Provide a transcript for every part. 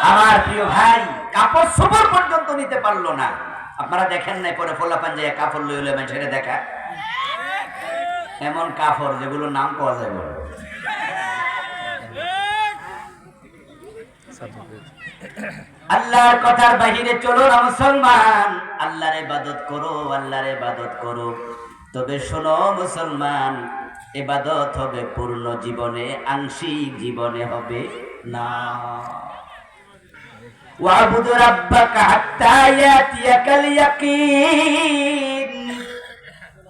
আমার প্রিয় ভাই কাপড় চোপড় পর্যন্ত নিতে পারলো না। আপনারা দেখেন নাই পরে ফোলা পাঞ্জায় কাপড় লইলে মানুষের দেখা এমন কাপড় যেগুলো নাম পাওয়া যায় বড়। আল্লাহর কথার বাহিরে চলো না মুসলমান, আল্লাহর ইবাদত করো, আল্লাহর ইবাদত করো। তবে শোনো মুসলমান, ইবাদত হবে পূর্ণ জীবনে, আংশিক জীবনে হবে না। ওয়াবুদু রাব্বাকা হাত্তা ইয়াতিয়াকাল ইয়াকিন।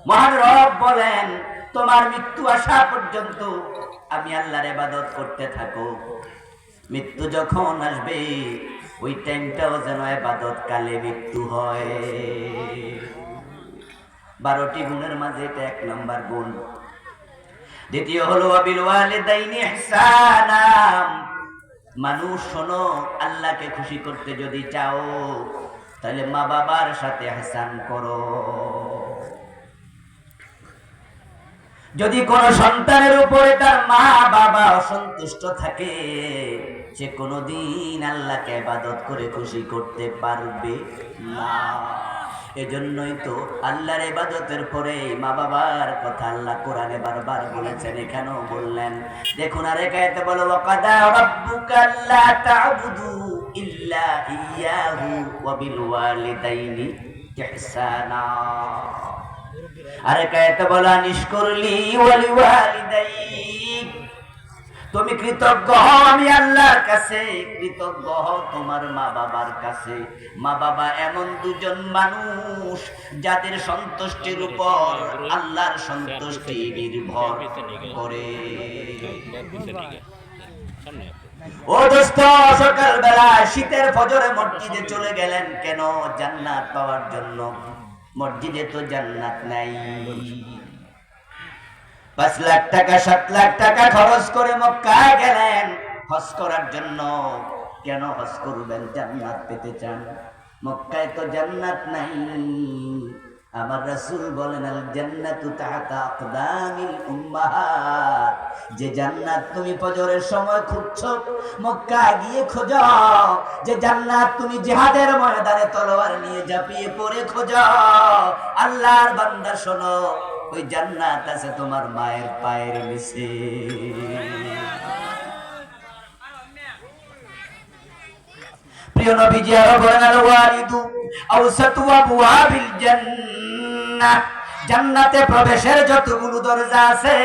মহান রব বলেন, তোমার মৃত্যু আসা পর্যন্ত আমি আল্লাহর ইবাদত করতে থাকো। মৃত্যু যখন আসবে ওই টাইমটাও যেন ইবাদত কালে মৃত্যু হয়। 12টি গুণের মাঝে এটা 1 নম্বর গুণ। দ্বিতীয় হলো বিল ওয়ালিদাইনি ইহসানা। মানুষ শোনো, আল্লাহকে খুশি করতে যদি চাও তাহলে মা বাবার সাথে ইহসান করো। যদি কোন সন্তানের উপরে তার মা বাবা অসন্তুষ্ট থাকে, সে কোনদিন আল্লাহকে ইবাদত করে খুশি করতে পারবে না। এজন্যই তো আল্লাহর ইবাদতের পরে মা বাবার কথা আল্লাহ কোরআনে বারবার বলেছেন, এখানেও বললেন। দেখুন আরেক আয়াতে বলো, ওয়াকাদা রাব্বুকা আল্লা তা'বুদু ইল্লা ইয়্যাহু ওয়া বিল ওয়ালিদাইনি ইহসানা। আরেক আয়াতে বলা, নিশকুরলি ওয়ালি ওয়ালিদাইক। তুমি কৃতজ্ঞ হও আমি আল্লাহর কাছে, কৃতজ্ঞ হও তোমার মা বাবার কাছে। মা বাবা এমন দুজন মানুষ যাদের সন্তুষ্টির উপর আল্লাহর সন্তুষ্টি নির্ভর করে। ও দোস্ত, সকালবেলা শীতের ফজরে মসজিদে চলে গেলেন কেন? জান্নাত পাওয়ার জন্য। মসজিদে তো জান্নাত নাই। 5 লাখ টাকা 7 লাখ টাকা খরচ করে মক্কায় গেলেন হজ করার জন্য। কেন হজ করবেন? জান্নাত পেতে চান। মক্কায় তো জান্নাত নাই। আমার রাসূল বলেন, আল জান্নাতু তাহতা আকদামিল উম্মাহাত। যে জান্নাত তুমি ফজরের সময় খুঁজছো, মক্কা গিয়ে খোঁজো। যে জান্নাত তুমি জিহাদের ময়দানে তলোয়ার নিয়ে ঝাঁপিয়ে পড়ে খোঁজো। আল্লাহর বান্দা শোনো, ওই জান্নাত আছে তোমার মায়ের পায়ের নিচে। প্রিয় নবীজি আরো বলেন, আল ওয়ালিদু আওসাতু আবওয়াবিল জান্নাহ। জান্নাতে প্রবেশের যতগুলো দরজা আছে